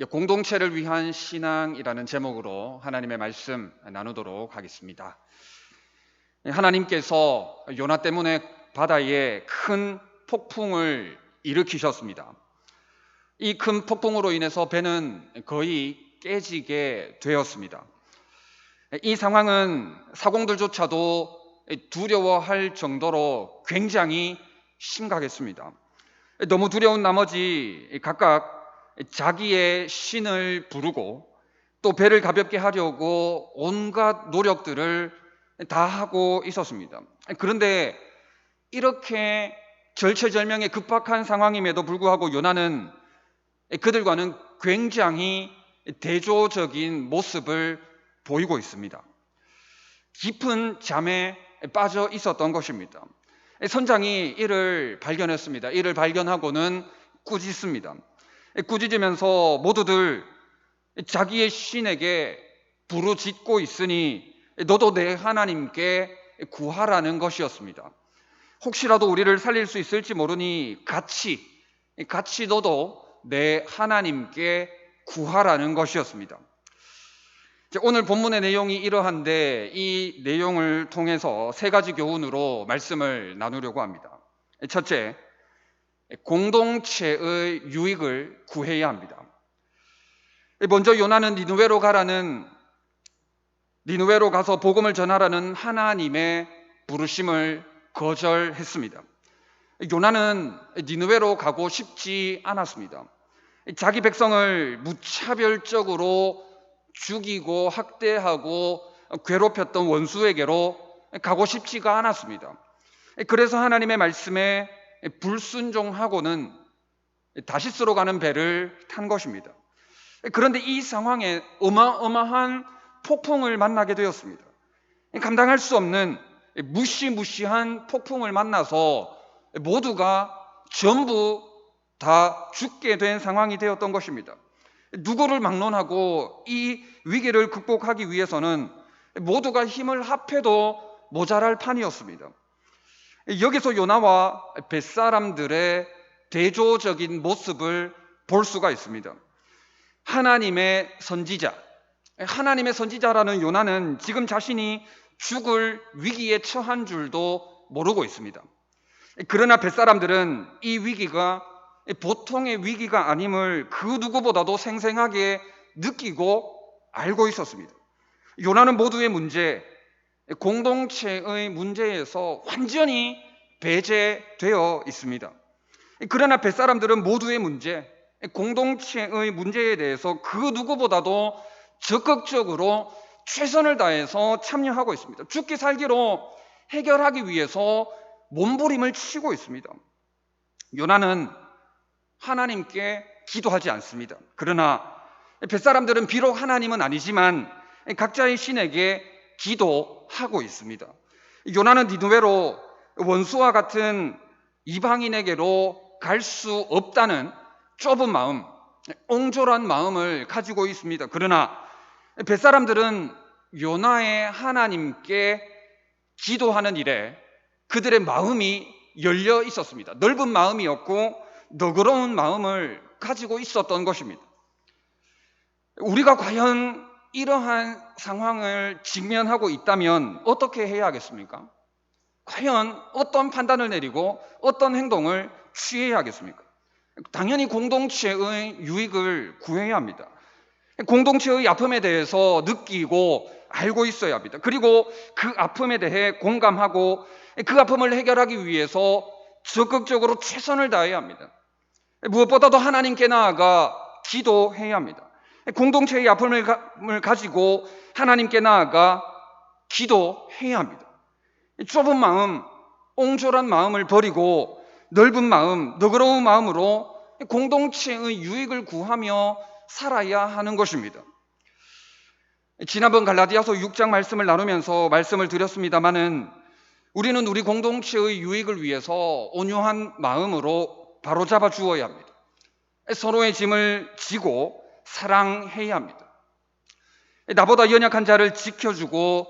공동체를 위한 신앙이라는 제목으로 하나님의 말씀 나누도록 하겠습니다. 하나님께서 요나 때문에 바다에 큰 폭풍을 일으키셨습니다. 이 큰 폭풍으로 인해서 배는 거의 깨지게 되었습니다. 이 상황은 사공들조차도 두려워할 정도로 굉장히 심각했습니다. 너무 두려운 나머지 각각 자기의 신을 부르고 또 배를 가볍게 하려고 온갖 노력들을 다 하고 있었습니다. 그런데 이렇게 절체절명의 급박한 상황임에도 불구하고 요나는 그들과는 굉장히 대조적인 모습을 보이고 있습니다. 깊은 잠에 빠져 있었던 것입니다. 선장이 이를 발견했습니다. 이를 발견하고는 꾸짖습니다. 꾸짖으면서 모두들 자기의 신에게 부르짖고 있으니 너도 내 하나님께 구하라는 것이었습니다. 혹시라도 우리를 살릴 수 있을지 모르니 같이 너도 내 하나님께 구하라는 것이었습니다. 오늘 본문의 내용이 이러한데 이 내용을 통해서 세 가지 교훈으로 말씀을 나누려고 합니다. 첫째, 공동체의 유익을 구해야 합니다. 먼저 요나는 니느웨로 가서 복음을 전하라는 하나님의 부르심을 거절했습니다. 요나는 니느웨로 가고 싶지 않았습니다. 자기 백성을 무차별적으로 죽이고 학대하고 괴롭혔던 원수에게로 가고 싶지가 않았습니다. 그래서 하나님의 말씀에 불순종하고는 다시스로 가는 배를 탄 것입니다. 그런데 이 상황에 어마어마한 폭풍을 만나게 되었습니다. 감당할 수 없는 무시무시한 폭풍을 만나서 모두가 전부 다 죽게 된 상황이 되었던 것입니다. 누구를 막론하고 이 위기를 극복하기 위해서는 모두가 힘을 합해도 모자랄 판이었습니다. 여기서 요나와 벳사람들의 대조적인 모습을 볼 수가 있습니다. 하나님의 선지자라는 요나는 지금 자신이 죽을 위기에 처한 줄도 모르고 있습니다. 그러나 벳사람들은 이 위기가 보통의 위기가 아님을 그 누구보다도 생생하게 느끼고 알고 있었습니다. 요나는 모두의 문제, 공동체의 문제에서 완전히 배제되어 있습니다. 그러나 벳사람들은 모두의 문제, 공동체의 문제에 대해서 그 누구보다도 적극적으로 최선을 다해서 참여하고 있습니다. 죽기 살기로 해결하기 위해서 몸부림을 치고 있습니다. 요나는 하나님께 기도하지 않습니다. 그러나 벳사람들은 비록 하나님은 아니지만 각자의 신에게 기도하고 있습니다. 요나는 니느웨로 원수와 같은 이방인에게로 갈 수 없다는 좁은 마음, 옹졸한 마음을 가지고 있습니다. 그러나 벳사람들은 요나의 하나님께 기도하는 일에 그들의 마음이 열려 있었습니다. 넓은 마음이었고 너그러운 마음을 가지고 있었던 것입니다. 우리가 과연 이러한 상황을 직면하고 있다면 어떻게 해야 하겠습니까? 과연 어떤 판단을 내리고 어떤 행동을 취해야 하겠습니까? 당연히 공동체의 유익을 구해야 합니다. 공동체의 아픔에 대해서 느끼고 알고 있어야 합니다. 그리고 그 아픔에 대해 공감하고 그 아픔을 해결하기 위해서 적극적으로 최선을 다해야 합니다. 무엇보다도 하나님께 나아가 기도해야 합니다. 공동체의 아픔을 가지고 하나님께 나아가 기도해야 합니다. 좁은 마음, 옹졸한 마음을 버리고 넓은 마음, 너그러운 마음으로 공동체의 유익을 구하며 살아야 하는 것입니다. 지난번 갈라디아서 6장 말씀을 나누면서 말씀을 드렸습니다마는 우리는 우리 공동체의 유익을 위해서 온유한 마음으로 바로잡아 주어야 합니다. 서로의 짐을 지고 사랑해야 합니다. 나보다 연약한 자를 지켜주고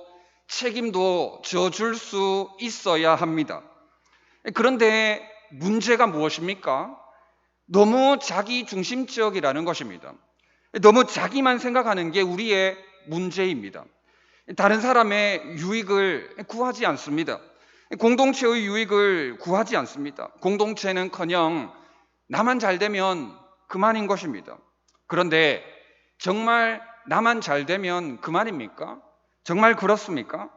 책임도 져줄 수 있어야 합니다. 그런데 문제가 무엇입니까? 너무 자기 중심적이라는 것입니다. 너무 자기만 생각하는 게 우리의 문제입니다. 다른 사람의 유익을 구하지 않습니다. 공동체의 유익을 구하지 않습니다. 공동체는커녕 나만 잘 되면 그만인 것입니다. 그런데 정말 나만 잘 되면 그만입니까? 정말 그렇습니까?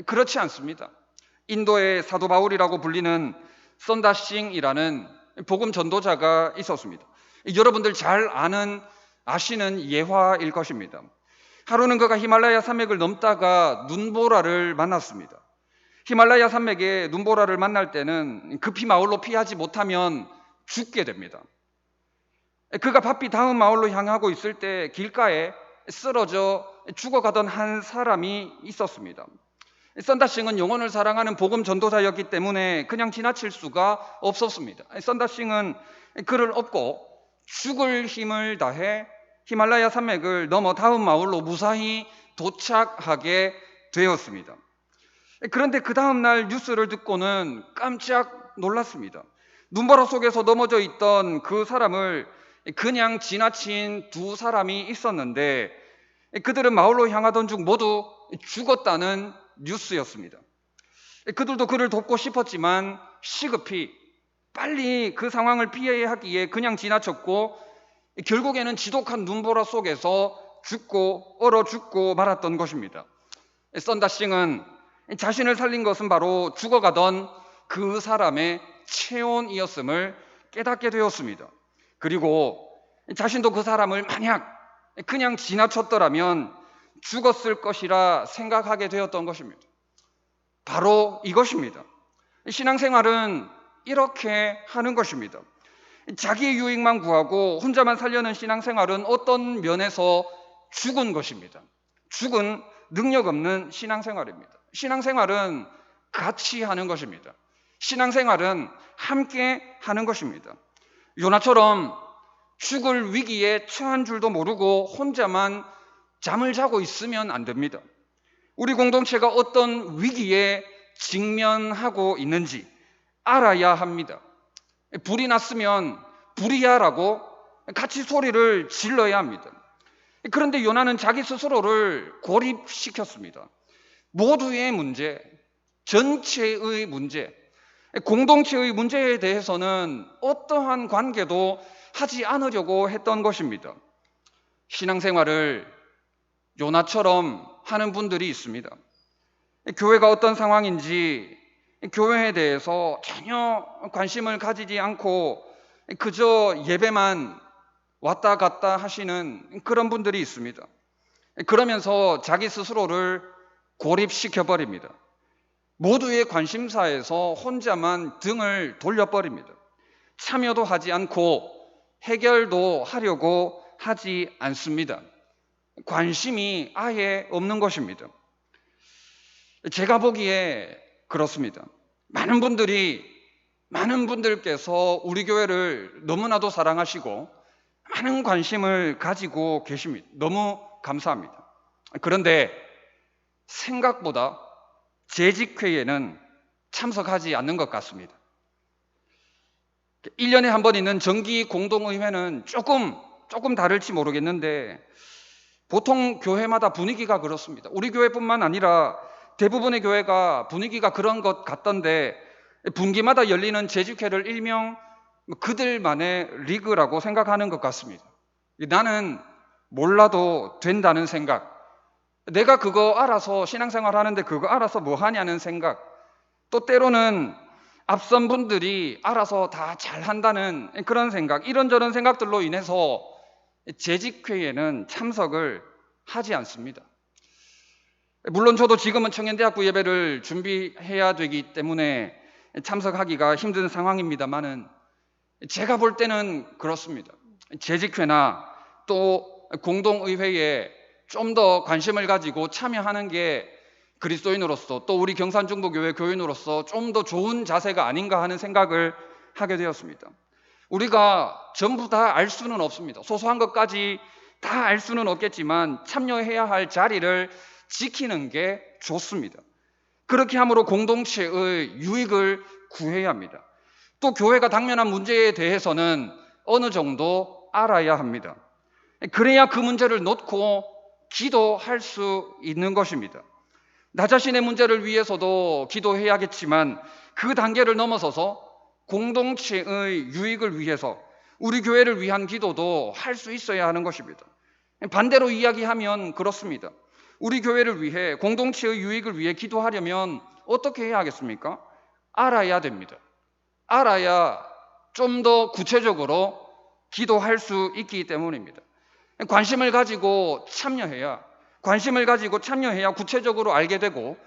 그렇지 않습니다. 인도의 사도 바울이라고 불리는 선다싱이라는 복음 전도자가 있었습니다. 여러분들 잘 아시는 예화일 것입니다. 하루는 그가 히말라야 산맥을 넘다가 눈보라를 만났습니다. 히말라야 산맥에 눈보라를 만날 때는 급히 마을로 피하지 못하면 죽게 됩니다. 그가 바삐 다음 마을로 향하고 있을 때 길가에 쓰러져 죽어가던 한 사람이 있었습니다. 선다싱은 영혼을 사랑하는 복음 전도사였기 때문에 그냥 지나칠 수가 없었습니다. 선다싱은 그를 업고 죽을 힘을 다해 히말라야 산맥을 넘어 다음 마을로 무사히 도착하게 되었습니다. 그런데 그 다음 날 뉴스를 듣고는 깜짝 놀랐습니다. 눈보라 속에서 넘어져 있던 그 사람을 그냥 지나친 두 사람이 있었는데 그들은 마을로 향하던 중 모두 죽었다는 뉴스였습니다. 그들도 그를 돕고 싶었지만 시급히 빨리 그 상황을 피해야 하기에 그냥 지나쳤고 결국에는 지독한 눈보라 속에서 얼어 죽고 말았던 것입니다. 선다싱은 자신을 살린 것은 바로 죽어가던 그 사람의 체온이었음을 깨닫게 되었습니다. 그리고 자신도 그 사람을 만약 그냥 지나쳤더라면 죽었을 것이라 생각하게 되었던 것입니다. 바로 이것입니다. 신앙생활은 이렇게 하는 것입니다. 자기의 유익만 구하고 혼자만 살려는 신앙생활은 어떤 면에서 죽은 것입니다. 죽은 능력 없는 신앙생활입니다. 신앙생활은 같이 하는 것입니다. 신앙생활은 함께 하는 것입니다. 요나처럼 죽을 위기에 처한 줄도 모르고 혼자만 잠을 자고 있으면 안 됩니다. 우리 공동체가 어떤 위기에 직면하고 있는지 알아야 합니다. 불이 났으면 불이야라고 같이 소리를 질러야 합니다. 그런데 요나는 자기 스스로를 고립시켰습니다. 모두의 문제, 전체의 문제, 공동체의 문제에 대해서는 어떠한 관계도 하지 않으려고 했던 것입니다. 신앙생활을 요나처럼 하는 분들이 있습니다. 교회가 어떤 상황인지 교회에 대해서 전혀 관심을 가지지 않고 그저 예배만 왔다 갔다 하시는 그런 분들이 있습니다. 그러면서 자기 스스로를 고립시켜버립니다. 모두의 관심사에서 혼자만 등을 돌려버립니다. 참여도 하지 않고 해결도 하려고 하지 않습니다. 관심이 아예 없는 것입니다. 제가 보기에 그렇습니다. 많은 분들께서 우리 교회를 너무나도 사랑하시고 많은 관심을 가지고 계십니다. 너무 감사합니다. 그런데 생각보다 재직회에는 참석하지 않는 것 같습니다. 1년에 한 번 있는 정기 공동의회는 조금 다를지 모르겠는데 보통 교회마다 분위기가 그렇습니다. 우리 교회뿐만 아니라 대부분의 교회가 분위기가 그런 것 같던데 분기마다 열리는 재직회를 일명 그들만의 리그라고 생각하는 것 같습니다. 나는 몰라도 된다는 생각, 내가 그거 알아서 신앙생활 하는데 그거 알아서 뭐 하냐는 생각, 또 때로는 앞선 분들이 알아서 다 잘한다는 그런 생각, 이런저런 생각들로 인해서 재직회에는 참석을 하지 않습니다. 물론 저도 지금은 청년대학부 예배를 준비해야 되기 때문에 참석하기가 힘든 상황입니다만은 제가 볼 때는 그렇습니다. 재직회나 또 공동의회에 좀 더 관심을 가지고 참여하는 게 그리스도인으로서 또 우리 경산중보교회 교인으로서 좀 더 좋은 자세가 아닌가 하는 생각을 하게 되었습니다. 우리가 전부 다 알 수는 없습니다. 소소한 것까지 다 알 수는 없겠지만 참여해야 할 자리를 지키는 게 좋습니다. 그렇게 함으로 공동체의 유익을 구해야 합니다. 또 교회가 당면한 문제에 대해서는 어느 정도 알아야 합니다. 그래야 그 문제를 놓고 기도할 수 있는 것입니다. 나 자신의 문제를 위해서도 기도해야겠지만 그 단계를 넘어서서 공동체의 유익을 위해서 우리 교회를 위한 기도도 할 수 있어야 하는 것입니다. 반대로 이야기하면 그렇습니다. 우리 교회를 위해 공동체의 유익을 위해 기도하려면 어떻게 해야 하겠습니까? 알아야 됩니다. 알아야 좀 더 구체적으로 기도할 수 있기 때문입니다. 관심을 가지고 참여해야 구체적으로 알게 되고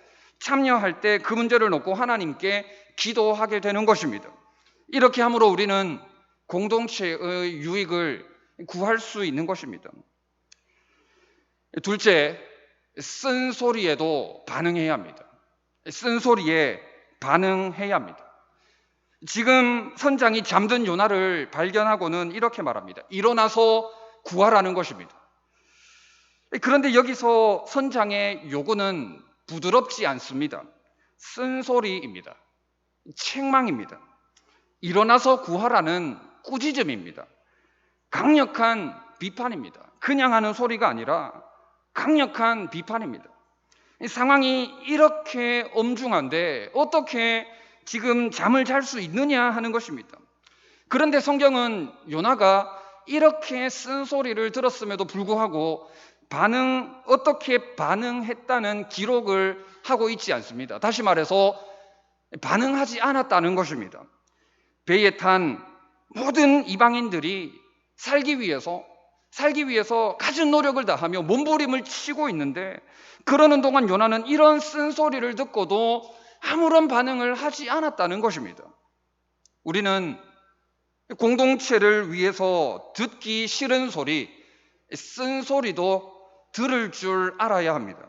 참여할 때 그 문제를 놓고 하나님께 기도하게 되는 것입니다. 이렇게 함으로 우리는 공동체의 유익을 구할 수 있는 것입니다. 둘째, 쓴소리에도 반응해야 합니다. 쓴소리에 반응해야 합니다. 지금 선장이 잠든 요나를 발견하고는 이렇게 말합니다. 일어나서 구하라는 것입니다. 그런데 여기서 선장의 요구는 부드럽지 않습니다. 쓴소리입니다. 책망입니다. 일어나서 구하라는 꾸짖음입니다. 강력한 비판입니다. 그냥 하는 소리가 아니라 강력한 비판입니다. 상황이 이렇게 엄중한데 어떻게 지금 잠을 잘 수 있느냐 하는 것입니다. 그런데 성경은 요나가 이렇게 쓴소리를 들었음에도 불구하고 어떻게 반응했다는 기록을 하고 있지 않습니다. 다시 말해서 반응하지 않았다는 것입니다. 배에 탄 모든 이방인들이 살기 위해서 갖은 노력을 다하며 몸부림을 치고 있는데 그러는 동안 요나는 이런 쓴소리를 듣고도 아무런 반응을 하지 않았다는 것입니다. 우리는 공동체를 위해서 듣기 싫은 소리, 쓴소리도 들을 줄 알아야 합니다.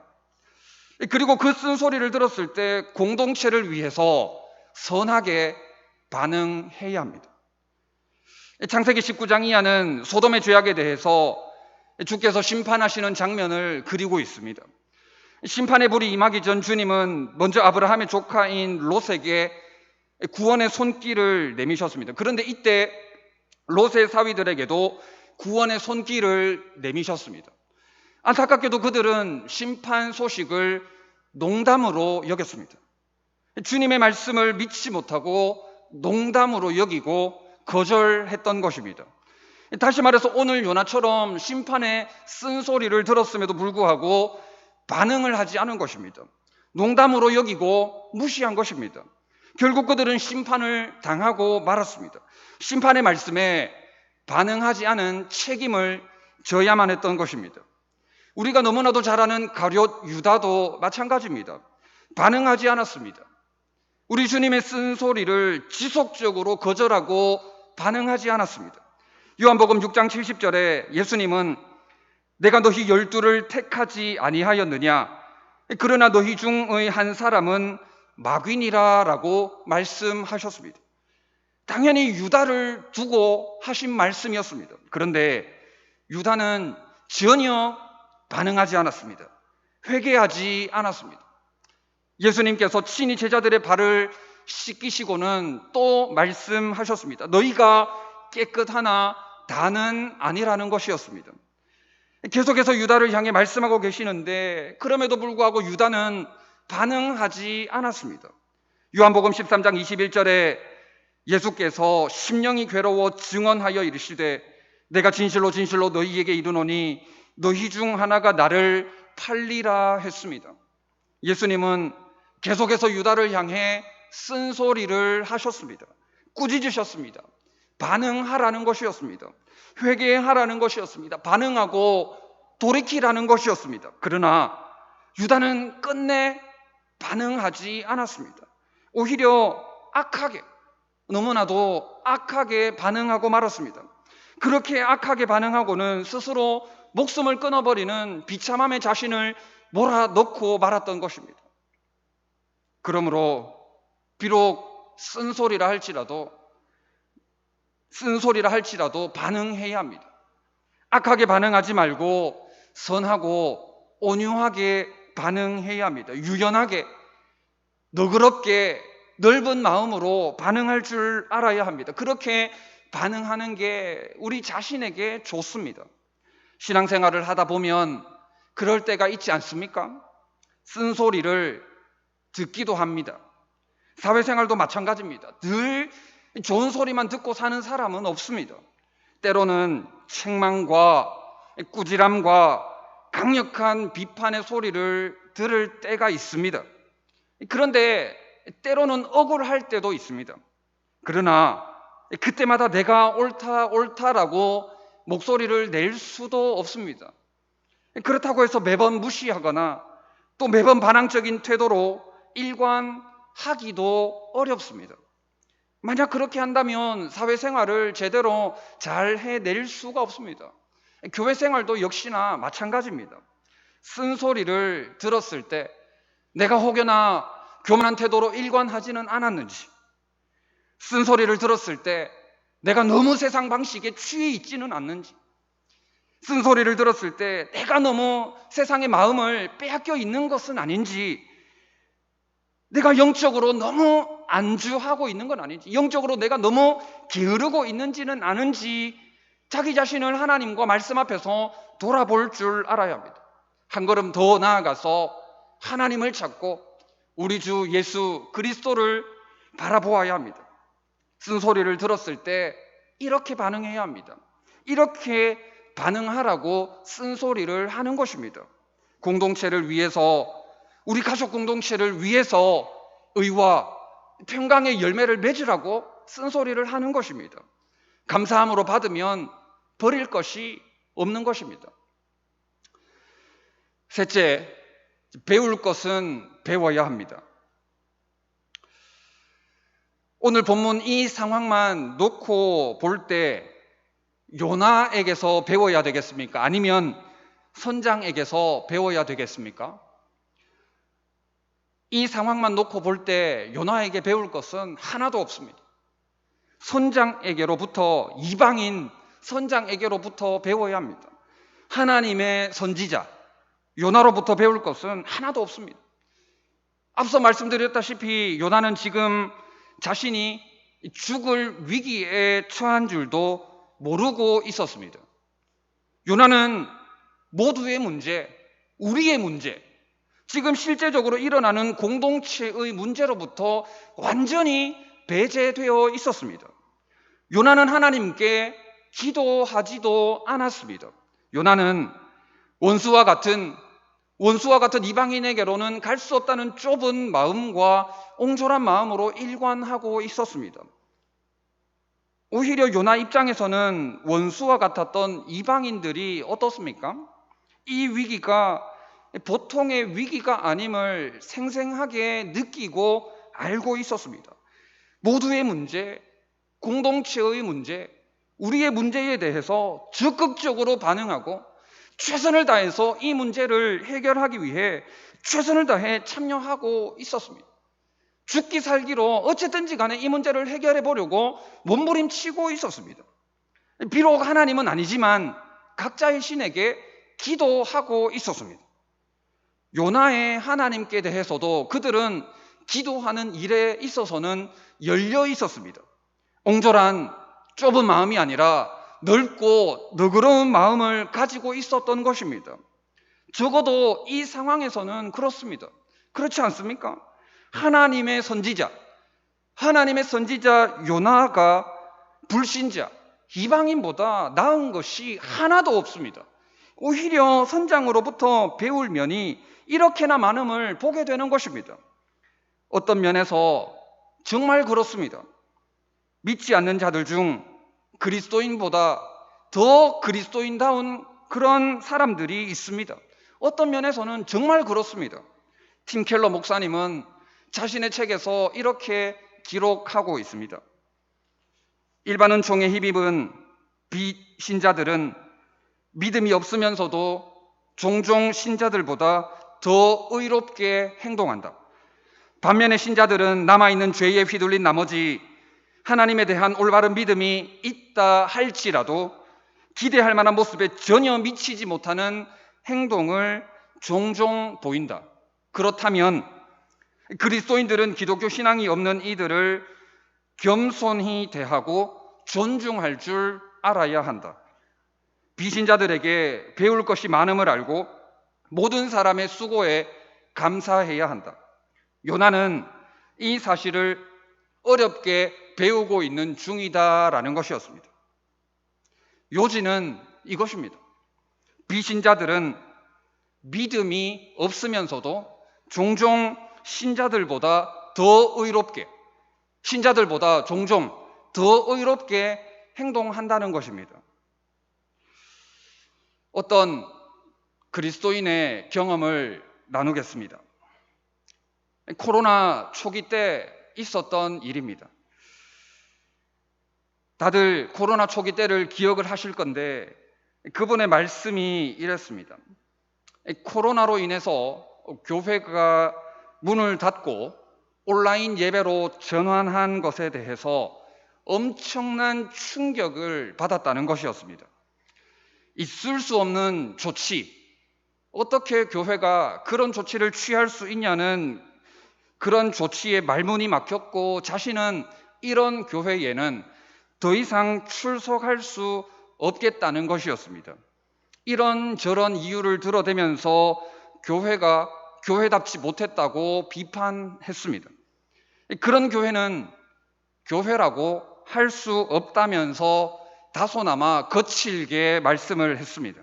그리고 그 쓴소리를 들었을 때 공동체를 위해서 선하게 반응해야 합니다. 창세기 19장 이하는 소돔의 죄악에 대해서 주께서 심판하시는 장면을 그리고 있습니다. 심판의 불이 임하기 전 주님은 먼저 아브라함의 조카인 롯에게 구원의 손길을 내미셨습니다. 그런데 이때 롯의 사위들에게도 구원의 손길을 내미셨습니다. 안타깝게도 그들은 심판 소식을 농담으로 여겼습니다. 주님의 말씀을 믿지 못하고 농담으로 여기고 거절했던 것입니다. 다시 말해서 오늘 요나처럼 심판의 쓴소리를 들었음에도 불구하고 반응을 하지 않은 것입니다. 농담으로 여기고 무시한 것입니다. 결국 그들은 심판을 당하고 말았습니다. 심판의 말씀에 반응하지 않은 책임을 져야만 했던 것입니다. 우리가 너무나도 잘 아는 가룟 유다도 마찬가지입니다. 반응하지 않았습니다. 우리 주님의 쓴소리를 지속적으로 거절하고 반응하지 않았습니다. 요한복음 6장 70절에 예수님은 내가 너희 12를 택하지 아니하였느냐? 그러나 너희 중의 한 사람은 마귀니라 라고 말씀하셨습니다. 당연히 유다를 두고 하신 말씀이었습니다. 그런데 유다는 전혀 반응하지 않았습니다. 회개하지 않았습니다. 예수님께서 친히 제자들의 발을 씻기시고는 또 말씀하셨습니다. 너희가 깨끗하나 다는 아니라는 것이었습니다. 계속해서 유다를 향해 말씀하고 계시는데 그럼에도 불구하고 유다는 반응하지 않았습니다. 요한복음 13장 21절에 예수께서 심령이 괴로워 증언하여 이르시되 내가 진실로 진실로 너희에게 이르노니 너희 중 하나가 나를 팔리라 했습니다. 예수님은 계속해서 유다를 향해 쓴소리를 하셨습니다. 꾸짖으셨습니다. 반응하라는 것이었습니다. 회개하라는 것이었습니다. 반응하고 돌이키라는 것이었습니다. 그러나 유다는 끝내 반응하지 않았습니다. 오히려 너무나도 악하게 반응하고 말았습니다. 그렇게 악하게 반응하고는 스스로 목숨을 끊어버리는 비참함에 자신을 몰아넣고 말았던 것입니다. 그러므로 비록 쓴소리라 할지라도 반응해야 합니다. 악하게 반응하지 말고 선하고 온유하게 반응해야 합니다. 유연하게 너그럽게 넓은 마음으로 반응할 줄 알아야 합니다. 그렇게 반응하는 게 우리 자신에게 좋습니다. 신앙생활을 하다 보면 그럴 때가 있지 않습니까? 쓴소리를 듣기도 합니다. 사회생활도 마찬가지입니다. 늘 좋은 소리만 듣고 사는 사람은 없습니다. 때로는 책망과 꾸지람과 강력한 비판의 소리를 들을 때가 있습니다. 그런데 때로는 억울할 때도 있습니다. 그러나 그때마다 내가 옳다라고 목소리를 낼 수도 없습니다. 그렇다고 해서 매번 무시하거나 또 매번 반항적인 태도로 일관하기도 어렵습니다. 만약 그렇게 한다면 사회생활을 제대로 잘 해낼 수가 없습니다. 교회 생활도 역시나 마찬가지입니다. 쓴소리를 들었을 때 내가 혹여나 교만한 태도로 일관하지는 않았는지, 쓴소리를 들었을 때 내가 너무 세상 방식에 취해 있지는 않는지, 쓴소리를 들었을 때 내가 너무 세상의 마음을 빼앗겨 있는 것은 아닌지, 내가 영적으로 너무 안주하고 있는 건 아닌지, 영적으로 내가 너무 게으르고 있는지는 아는지 자기 자신을 하나님과 말씀 앞에서 돌아볼 줄 알아야 합니다. 한 걸음 더 나아가서 하나님을 찾고 우리 주 예수 그리스도를 바라보아야 합니다. 쓴소리를 들었을 때 이렇게 반응해야 합니다. 이렇게 반응하라고 쓴소리를 하는 것입니다. 공동체를 위해서, 우리 가족 공동체를 위해서 의와 평강의 열매를 맺으라고 쓴소리를 하는 것입니다. 감사함으로 받으면 버릴 것이 없는 것입니다. 셋째, 배울 것은 배워야 합니다. 오늘 본문 이 상황만 놓고 볼 때 요나에게서 배워야 되겠습니까? 아니면 선장에게서 배워야 되겠습니까? 이 상황만 놓고 볼 때 요나에게 배울 것은 하나도 없습니다. 선장에게로부터, 이방인 선장에게로부터 배워야 합니다. 하나님의 선지자 요나로부터 배울 것은 하나도 없습니다. 앞서 말씀드렸다시피 요나는 지금 자신이 죽을 위기에 처한 줄도 모르고 있었습니다. 요나는 모두의 문제, 우리의 문제, 지금 실제적으로 일어나는 공동체의 문제로부터 완전히 배제되어 있었습니다. 요나는 하나님께 기도하지도 않았습니다. 요나는 원수와 같은 이방인에게로는 갈 수 없다는 좁은 마음과 옹졸한 마음으로 일관하고 있었습니다. 오히려 요나 입장에서는 원수와 같았던 이방인들이 어떻습니까? 이 위기가 보통의 위기가 아님을 생생하게 느끼고 알고 있었습니다. 모두의 문제, 공동체의 문제, 우리의 문제에 대해서 적극적으로 반응하고 최선을 다해서 이 문제를 해결하기 위해 최선을 다해 참여하고 있었습니다. 죽기 살기로 어쨌든지 간에 이 문제를 해결해 보려고 몸부림치고 있었습니다. 비록 하나님은 아니지만 각자의 신에게 기도하고 있었습니다. 요나의 하나님께 대해서도 그들은 기도하는 일에 있어서는 열려 있었습니다. 옹졸한 좁은 마음이 아니라 넓고 너그러운 마음을 가지고 있었던 것입니다. 적어도 이 상황에서는 그렇습니다. 그렇지 않습니까? 하나님의 선지자 요나가 불신자, 이방인보다 나은 것이 하나도 없습니다. 오히려 선장으로부터 배울 면이 이렇게나 많음을 보게 되는 것입니다. 어떤 면에서 정말 그렇습니다. 믿지 않는 자들 중 그리스도인보다 더 그리스도인다운 그런 사람들이 있습니다. 어떤 면에서는 정말 그렇습니다. 팀 켈러 목사님은 자신의 책에서 이렇게 기록하고 있습니다. 일반 은총에 힘입은 비신자들은 믿음이 없으면서도 종종 신자들보다 더 의롭게 행동한다. 반면에 신자들은 남아있는 죄에 휘둘린 나머지 하나님에 대한 올바른 믿음이 있다 할지라도 기대할 만한 모습에 전혀 미치지 못하는 행동을 종종 보인다. 그렇다면 그리스도인들은 기독교 신앙이 없는 이들을 겸손히 대하고 존중할 줄 알아야 한다. 비신자들에게 배울 것이 많음을 알고 모든 사람의 수고에 감사해야 한다. 요나는 이 사실을 어렵게 배우고 있는 중이다라는 것이었습니다. 요지는 이것입니다. 비신자들은 믿음이 없으면서도 종종 신자들보다 더 의롭게, 신자들보다 종종 더 의롭게 행동한다는 것입니다. 어떤 그리스도인의 경험을 나누겠습니다. 코로나 초기 때 있었던 일입니다. 다들 코로나 초기 때를 기억을 하실 건데 그분의 말씀이 이랬습니다. 코로나로 인해서 교회가 문을 닫고 온라인 예배로 전환한 것에 대해서 엄청난 충격을 받았다는 것이었습니다. 있을 수 없는 조치, 어떻게 교회가 그런 조치를 취할 수 있냐는 그런 조치에 말문이 막혔고 자신은 이런 교회에는 더 이상 출석할 수 없겠다는 것이었습니다. 이런저런 이유를 들어대면서 교회가 교회답지 못했다고 비판했습니다. 그런 교회는 교회라고 할 수 없다면서 다소나마 거칠게 말씀을 했습니다.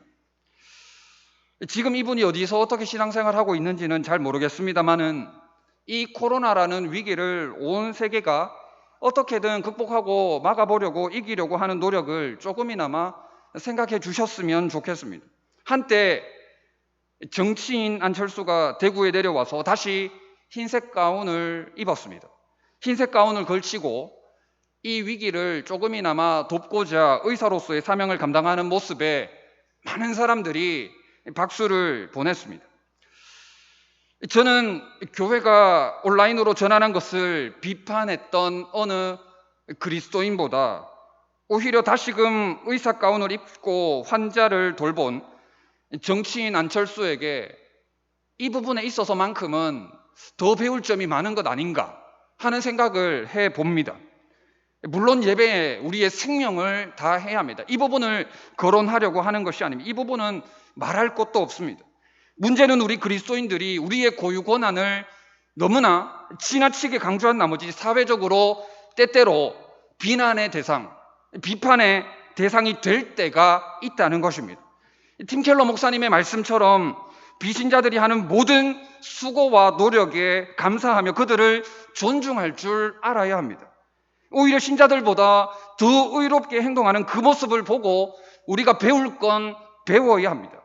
지금 이분이 어디서 어떻게 신앙생활을 하고 있는지는 잘 모르겠습니다만은 이 코로나라는 위기를 온 세계가 어떻게든 극복하고 막아보려고 이기려고 하는 노력을 조금이나마 생각해 주셨으면 좋겠습니다. 한때 정치인 안철수가 대구에 내려와서 다시 흰색 가운을 입었습니다. 흰색 가운을 걸치고 이 위기를 조금이나마 돕고자 의사로서의 사명을 감당하는 모습에 많은 사람들이 박수를 보냈습니다. 저는 교회가 온라인으로 전환한 것을 비판했던 어느 그리스도인보다 오히려 다시금 의사 가운을 입고 환자를 돌본 정치인 안철수에게 이 부분에 있어서만큼은 더 배울 점이 많은 것 아닌가 하는 생각을 해봅니다. 물론 예배에 우리의 생명을 다해야 합니다. 이 부분을 거론하려고 하는 것이 아닙니다. 이 부분은 말할 것도 없습니다. 문제는 우리 그리스도인들이 우리의 고유 권한을 너무나 지나치게 강조한 나머지 사회적으로 때때로 비난의 대상, 비판의 대상이 될 때가 있다는 것입니다. 팀 켈러 목사님의 말씀처럼 비신자들이 하는 모든 수고와 노력에 감사하며 그들을 존중할 줄 알아야 합니다. 오히려 신자들보다 더 의롭게 행동하는 그 모습을 보고 우리가 배울 건 배워야 합니다.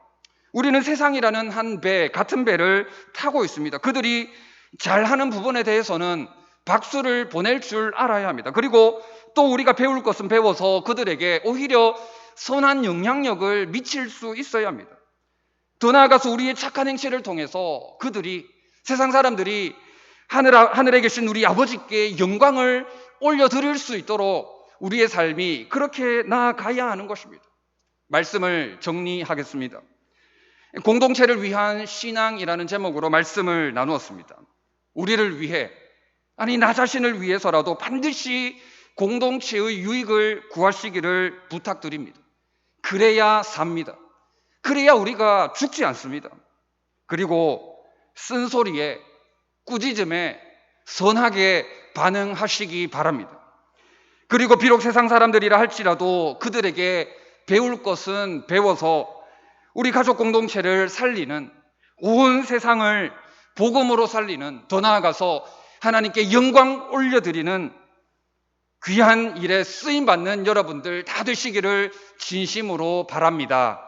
우리는 세상이라는 한 배, 같은 배를 타고 있습니다. 그들이 잘하는 부분에 대해서는 박수를 보낼 줄 알아야 합니다. 그리고 또 우리가 배울 것은 배워서 그들에게 오히려 선한 영향력을 미칠 수 있어야 합니다. 더 나아가서 우리의 착한 행실을 통해서 그들이, 세상 사람들이 하늘에 계신 우리 아버지께 영광을 올려드릴 수 있도록 우리의 삶이 그렇게 나아가야 하는 것입니다. 말씀을 정리하겠습니다. 공동체를 위한 신앙이라는 제목으로 말씀을 나누었습니다. 우리를 위해, 아니 나 자신을 위해서라도 반드시 공동체의 유익을 구하시기를 부탁드립니다. 그래야 삽니다. 그래야 우리가 죽지 않습니다. 그리고 쓴소리에, 꾸짖음에 선하게 반응하시기 바랍니다. 그리고 비록 세상 사람들이라 할지라도 그들에게 배울 것은 배워서 우리 가족 공동체를 살리는, 온 세상을 복음으로 살리는, 더 나아가서 하나님께 영광 올려드리는 귀한 일에 쓰임받는 여러분들 다 되시기를 진심으로 바랍니다.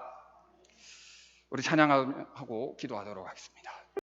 우리 찬양하고 기도하도록 하겠습니다.